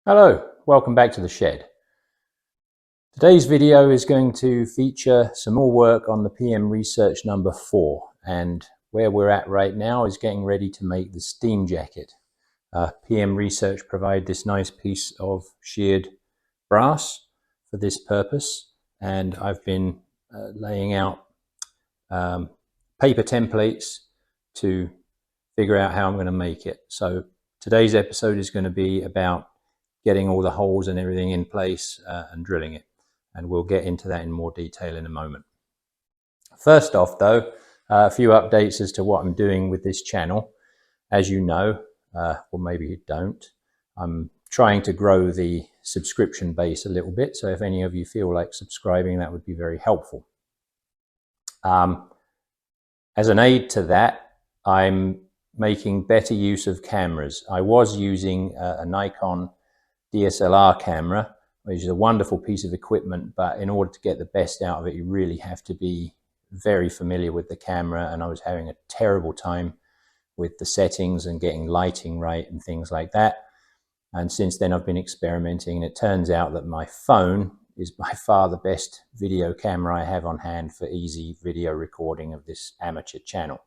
Hello, welcome back to the shed. Today's video is going to feature some more work on the PM research number 4, and where we're at right now is getting ready to make the steam jacket. PM research provide this nice piece of sheared brass for this purpose, and I've been laying out paper templates to figure out how I'm going to make it. So today's episode is going to be about getting all the holes and everything in place and drilling it. And we'll get into that in more detail in a moment. First off though, a few updates as to what I'm doing with this channel. As you know, or maybe you don't, I'm trying to grow the subscription base a little bit. So if any of you feel like subscribing, that would be very helpful. As an aid to that, I'm making better use of cameras. I was using a Nikon DSLR camera, which is a wonderful piece of equipment, but in order to get the best out of it, you really have to be very familiar with the camera, and I was having a terrible time with the settings and getting lighting right and things like that. And since then I've been experimenting, and it turns out that my phone is by far the best video camera I have on hand for easy video recording of this amateur channel.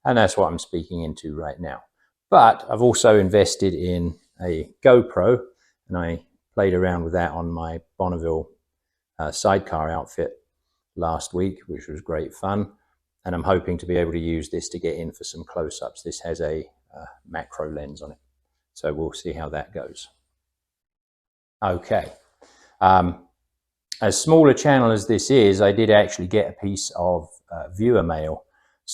And that's what I'm speaking into right now. But I've also invested in a GoPro, and I played around with that on my Bonneville sidecar outfit last week, which was great fun. And I'm hoping to be able to use this to get in for some close-ups. This has a macro lens on it, so we'll see how that goes. Okay. As small a channel as this is, I did actually get a piece of viewer mail.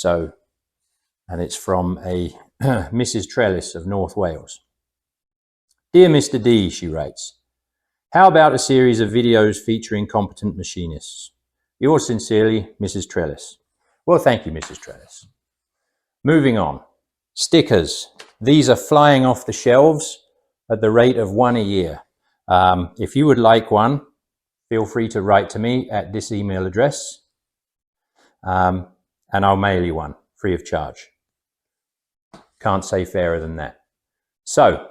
And it's from a Mrs. Trellis of North Wales. Dear Mr. D, she writes, how about a series of videos featuring competent machinists? Yours sincerely, Mrs. Trellis. Well, thank you, Mrs. Trellis. Moving on. Stickers. These are flying off the shelves at the rate of 1 a year. If you would like one, feel free to write to me at this email address, and I'll mail you one free of charge. Can't say fairer than that. So,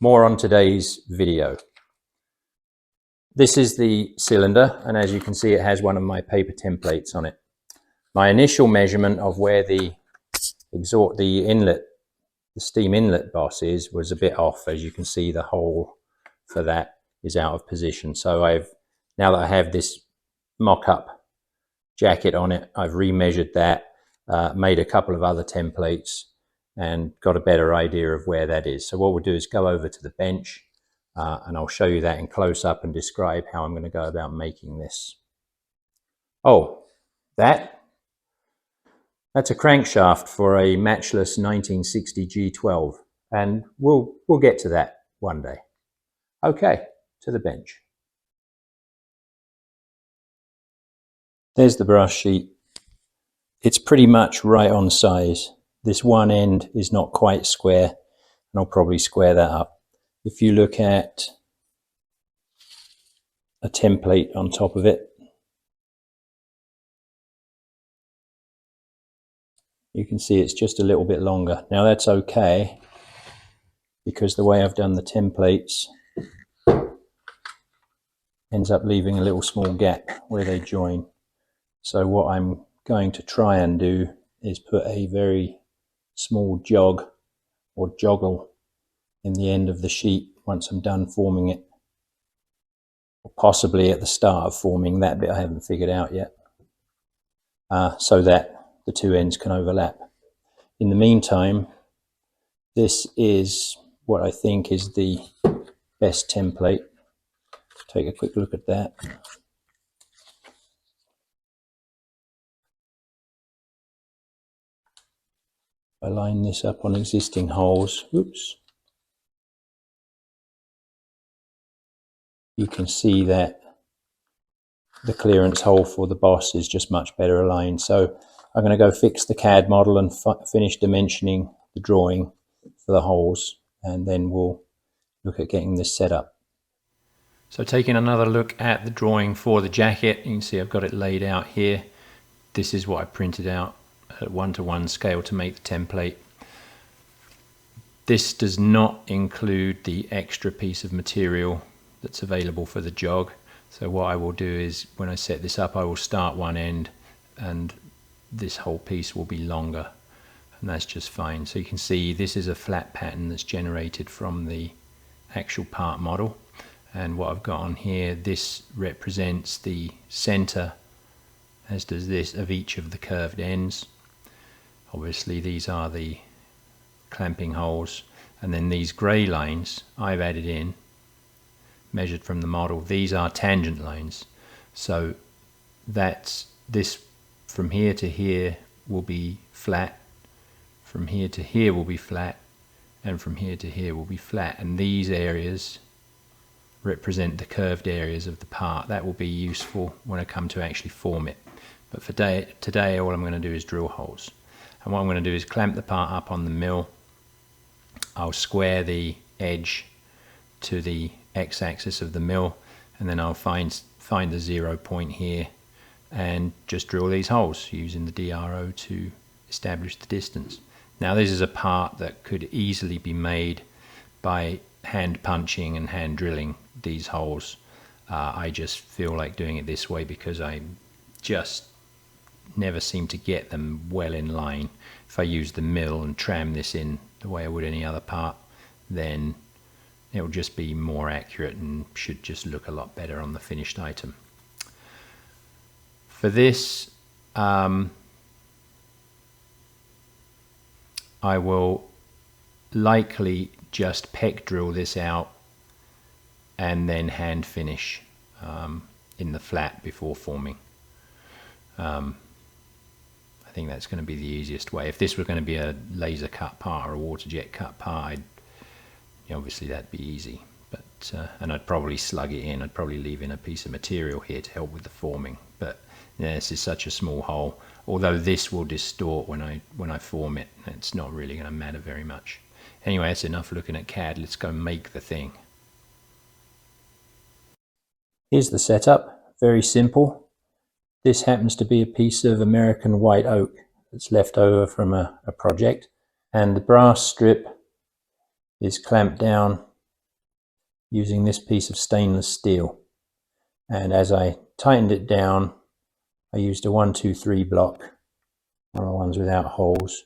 more on today's video. This is the cylinder, and as you can see, it has one of my paper templates on it. My initial measurement of where the inlet, the steam inlet boss is, was a bit off. As you can see, the hole for that is out of position. So now that I have this mock-up jacket on it, I've remeasured that, made a couple of other templates, and got a better idea of where that is. So what we'll do is go over to the bench, and I'll show you that in close up and describe how I'm going to go about making this. Oh, that's a crankshaft for a matchless 1960 G12, and we'll get to that one day. Okay, to the bench. There's the brass sheet. It's pretty much right on size. This one end is not quite square, and I'll probably square that up. If you look at a template on top of it, you can see it's just a little bit longer. Now that's okay, because the way I've done the templates ends up leaving a little small gap where they join. So what I'm going to try and do is put a very small jog or joggle in the end of the sheet once I'm done forming it, or possibly at the start of forming. That bit I haven't figured out yet, so that the two ends can overlap. In the meantime, this is what I think is the best template. Take a quick look at that. I line this up on existing holes. Oops. You can see that the clearance hole for the boss is just much better aligned. So I'm going to go fix the CAD model and finish dimensioning the drawing for the holes, and then we'll look at getting this set up. So taking another look at the drawing for the jacket, you can see I've got it laid out here. This is what I printed out at 1:1 scale to make the template. This does not include the extra piece of material that's available for the jog. So what I will do is, when I set this up, I will start one end and this whole piece will be longer, and that's just fine. So you can see this is a flat pattern that's generated from the actual part model, and what I've got on here, this represents the center, as does this, of each of the curved ends. Obviously these are the clamping holes, and then these grey lines I've added in, measured from the model. These are tangent lines, so that's this from here to here will be flat, from here to here will be flat, and from here to here will be flat, and these areas represent the curved areas of the part. That will be useful when I come to actually form it, but for today all I'm going to do is drill holes. And what I'm going to do is clamp the part up on the mill. I'll square the edge to the x-axis of the mill, and then I'll find the 0 point here and just drill these holes using the DRO to establish the distance. Now this is a part that could easily be made by hand punching and hand drilling these holes. I just feel like doing it this way because I just never seem to get them well in line. If I use the mill and tram this in the way I would any other part, then it will just be more accurate and should just look a lot better on the finished item. For this, I will likely just peck drill this out and then hand finish in the flat before forming. I think that's going to be the easiest way. If this were going to be a laser cut part or a water jet cut part, obviously that'd be easy, but and I'd probably slug it in. I'd probably leave in a piece of material here to help with the forming, but this is such a small hole. Although this will distort when I form it, it's not really going to matter very much. Anyway, that's enough looking at CAD. Let's go make the thing. Here's the setup. Very simple. This happens to be a piece of American white oak that's left over from a project, and the brass strip is clamped down using this piece of stainless steel. And as I tightened it down, I used a 1-2-3 block, one of the ones without holes,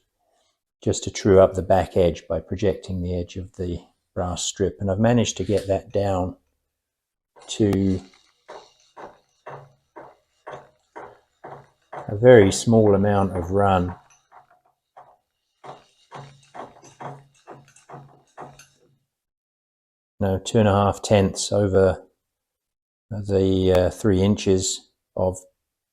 just to true up the back edge by projecting the edge of the brass strip. And I've managed to get that down to a very small amount of run. No, 2.5 tenths over the 3 inches of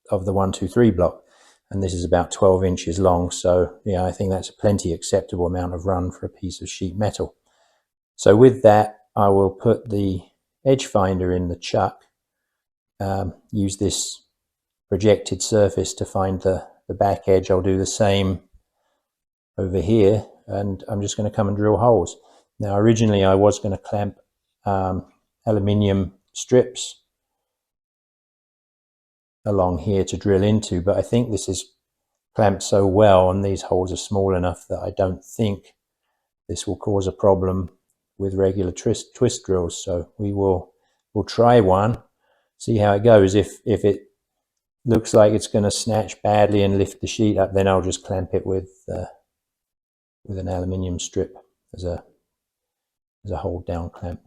the 1-2-3 block, and this is about 12 inches long. So yeah, I think that's a plenty acceptable amount of run for a piece of sheet metal. So with that, I will put the edge finder in the chuck, use this projected surface to find the back edge. I'll do the same over here, and I'm just going to come and drill holes. Now originally I was going to clamp aluminium strips along here to drill into, but I think this is clamped so well and these holes are small enough that I don't think this will cause a problem with regular twist drills. So we'll try one, see how it goes. If it looks like it's going to snatch badly and lift the sheet up, then I'll just clamp it with an aluminium strip as a hold down clamp.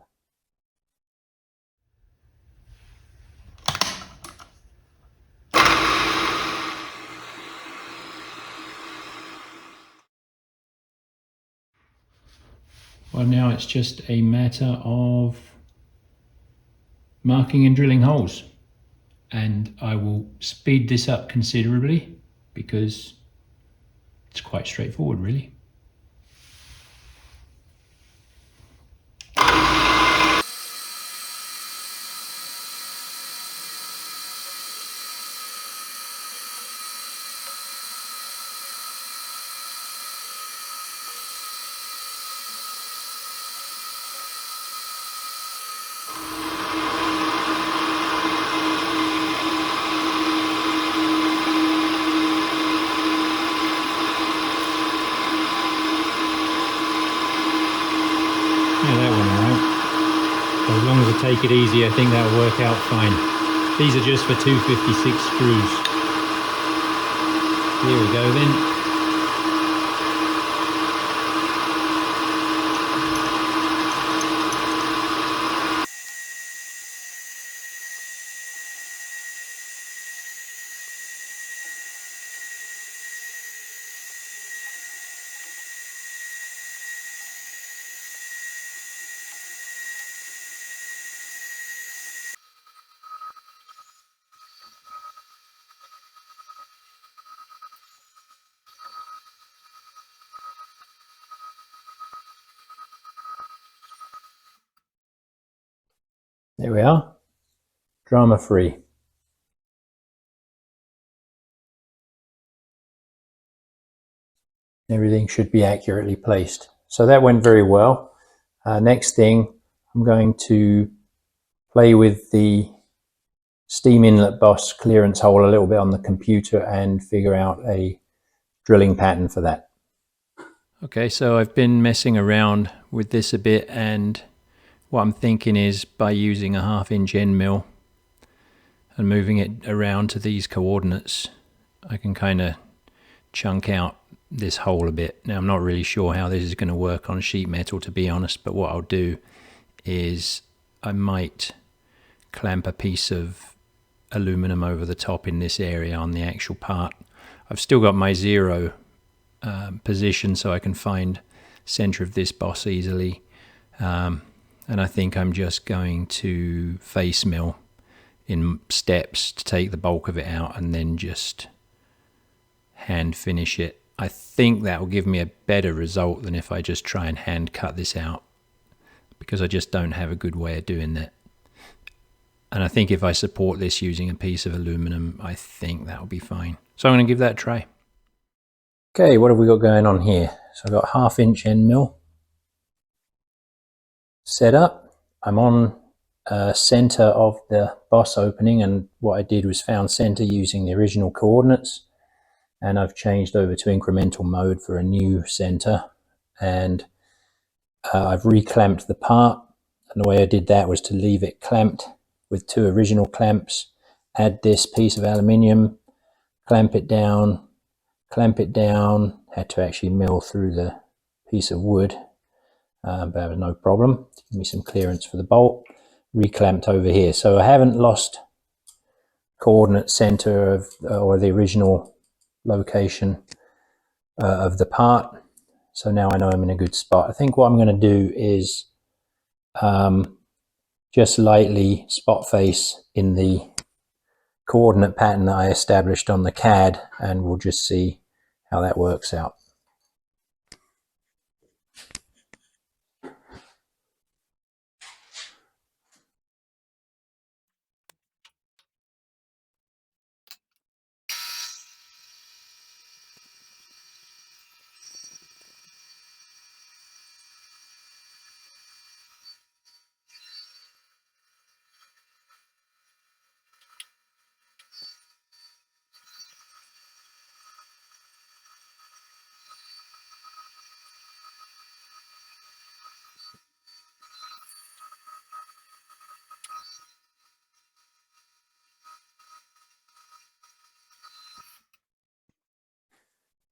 Well, now it's just a matter of marking and drilling holes, and I will speed this up considerably because it's quite straightforward, really. we'll take it easy. I think that'll work out fine. These are just for 256 screws. Here we go then. There we are, drama free. Everything should be accurately placed. So that went very well. Next thing, I'm going to play with the steam inlet boss clearance hole a little bit on the computer and figure out a drilling pattern for that. Okay, so I've been messing around with this a bit, and what I'm thinking is by using a 1/2 inch end mill and moving it around to these coordinates, I can kind of chunk out this hole a bit. Now I'm not really sure how this is going to work on sheet metal, to be honest, but what I'll do is I might clamp a piece of aluminum over the top in this area on the actual part. I've still got my 0 position, so I can find center of this boss easily. And I think I'm just going to face mill in steps to take the bulk of it out and then just hand finish it. I think that will give me a better result than if I just try and hand cut this out, because I just don't have a good way of doing that. And I think if I support this using a piece of aluminum, I think that'll be fine. So I'm going to give that a try. Okay, what have we got going on here? So I've got 1/2 inch end mill set up. I'm on center of the boss opening, and what I did was found center using the original coordinates, and I've changed over to incremental mode for a new center, and I've reclamped the part. And the way I did that was to leave it clamped with 2 original clamps, add this piece of aluminium, clamp it down, had to actually mill through the piece of wood, but that was no problem. Give me some clearance for the bolt, reclamped over here. So I haven't lost coordinate center of, or the original location of the part. So now I know I'm in a good spot. I think what I'm going to do is just lightly spot face in the coordinate pattern that I established on the CAD, and we'll just see how that works out.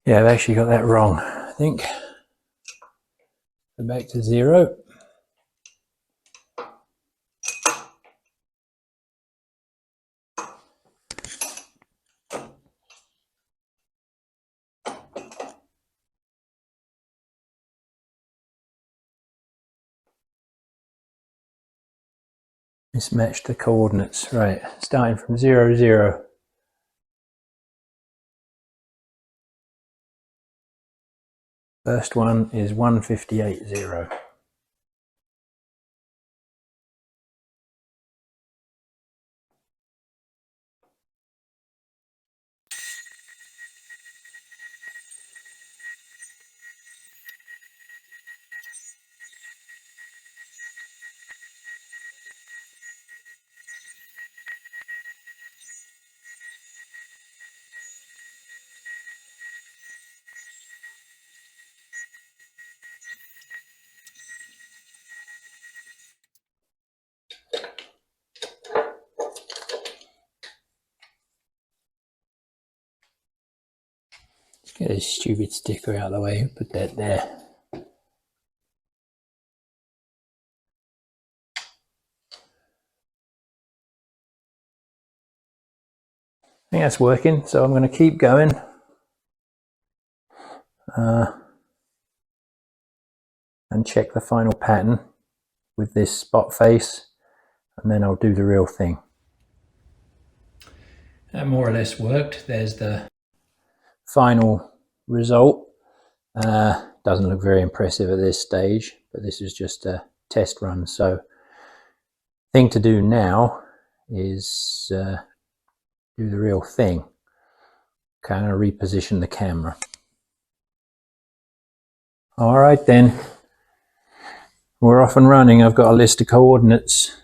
Yeah, I've actually got that wrong, I think. Go back to 0. Mismatched the coordinates. Right, starting from 0, 0. First one is 158, 0. Get this stupid sticker out of the way, put that there. I think that's working, so I'm going to keep going. And check the final pattern with this spot face, and then I'll do the real thing. That more or less worked. There's the final result. Doesn't look very impressive at this stage, but this is just a test run. So thing to do now is do the real thing. Kind of reposition the camera. All right then, we're off and running. I've got a list of coordinates.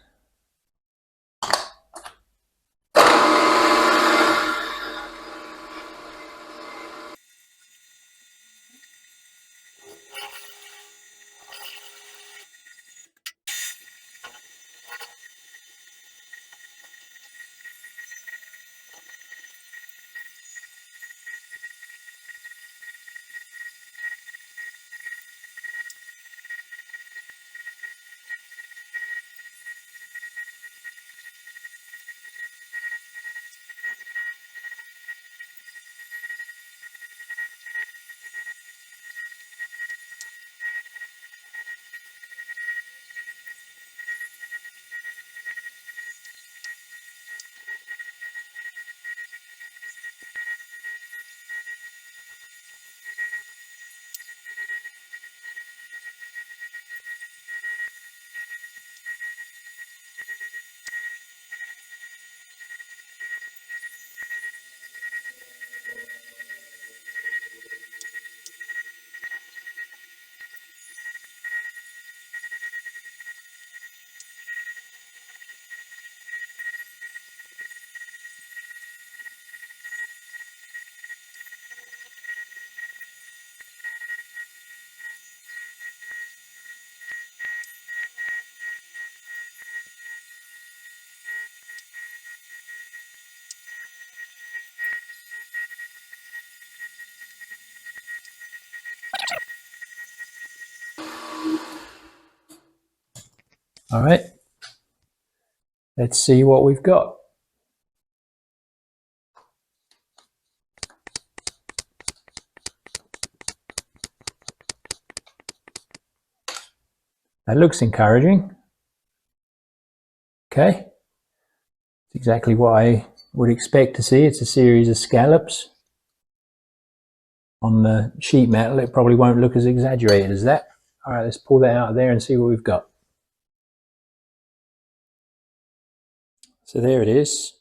All right, let's see what we've got. That looks encouraging. Okay, it's exactly what I would expect to see. It's a series of scallops. On the sheet metal, it probably won't look as exaggerated as that. All right, let's pull that out of there and see what we've got. So there it is.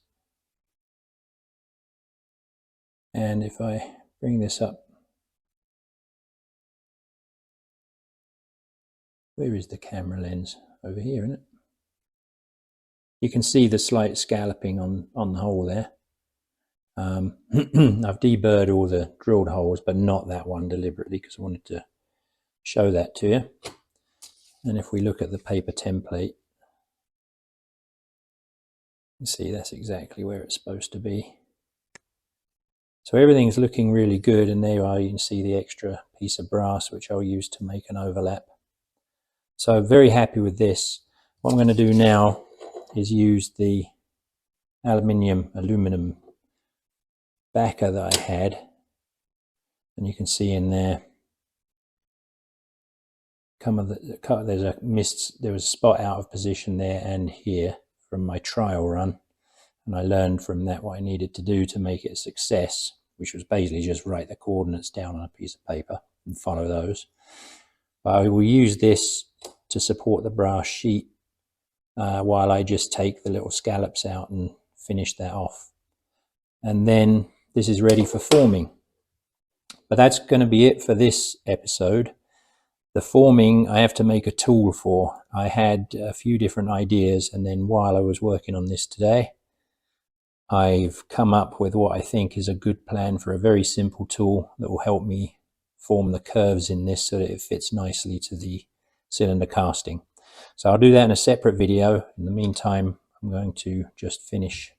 And if I bring this up, where is the camera lens? Over here, isn't it? You can see the slight scalloping on the hole there. I've deburred all the drilled holes, but not that one deliberately because I wanted to show that to you. And if we look at the paper template, you can see that's exactly where it's supposed to be. So everything's looking really good, and there you are, you can see the extra piece of brass which I'll use to make an overlap. So very happy with this. What I'm going to do now is use the aluminum backer that I had, and you can see in there there's a mist, there was a spot out of position there and here from my trial run, and I learned from that what I needed to do to make it a success, which was basically just write the coordinates down on a piece of paper and follow those. But I will use this to support the brass sheet while I just take the little scallops out and finish that off. And then this is ready for forming. But that's going to be it for this episode. The forming I have to make a tool for. I had a few different ideas, and then while I was working on this today, I've come up with what I think is a good plan for a very simple tool that will help me form the curves in this so that it fits nicely to the cylinder casting. So I'll do that in a separate video. In the meantime, I'm going to just finish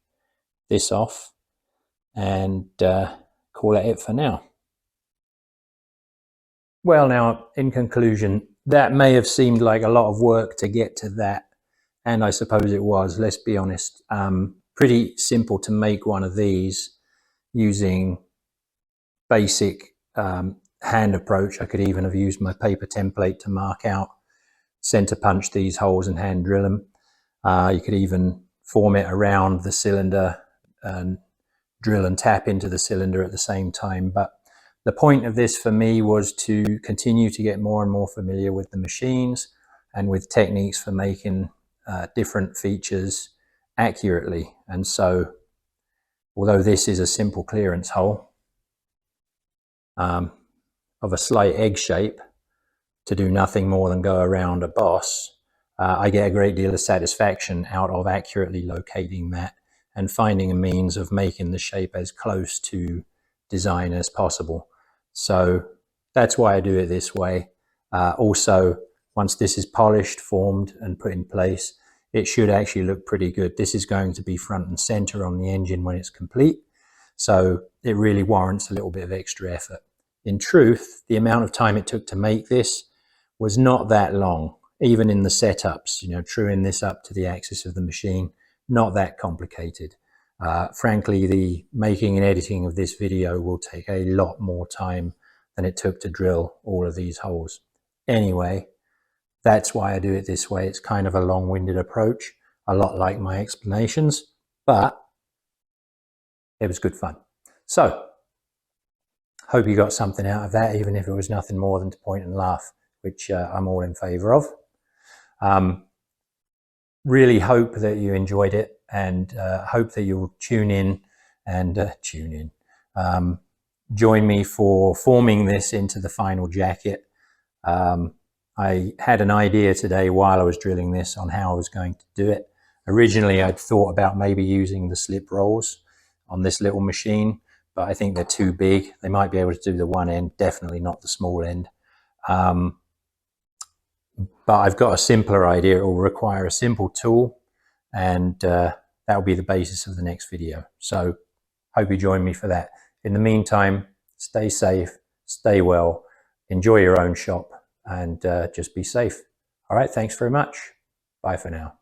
this off and call that it for now. Well, now, in conclusion, that may have seemed like a lot of work to get to that, and I suppose it was, let's be honest. Pretty simple to make one of these using basic hand approach. I could even have used my paper template to mark out, center punch these holes and hand drill them. You could even form it around the cylinder and drill and tap into the cylinder at the same time. But the point of this for me was to continue to get more and more familiar with the machines and with techniques for making different features accurately. And so, although this is a simple clearance hole of a slight egg shape to do nothing more than go around a boss, I get a great deal of satisfaction out of accurately locating that and finding a means of making the shape as close to design as possible. So that's why I do it this way. Also, once this is polished, formed, and put in place, it should actually look pretty good. This is going to be front and center on the engine when it's complete, so it really warrants a little bit of extra effort. In truth, the amount of time it took to make this was not that long, even in the setups, truing this up to the axis of the machine, not that complicated. Frankly, the making and editing of this video will take a lot more time than it took to drill all of these holes. Anyway, that's why I do it this way. It's kind of a long-winded approach, a lot like my explanations, but it was good fun. So, hope you got something out of that, even if it was nothing more than to point and laugh, which I'm all in favor of. Really hope that you enjoyed it, and hope that you'll tune in and join me for forming this into the final jacket. I had an idea today while I was drilling this on how I was going to do it. Originally, I'd thought about maybe using the slip rolls on this little machine, but I think they're too big. They might be able to do the one end, definitely not the small end. But I've got a simpler idea. It will require a simple tool, and that will be the basis of the next video. So hope you join me for that. In the meantime, stay safe, stay well, enjoy your own shop, and just be safe. All right, thanks very much. Bye for now.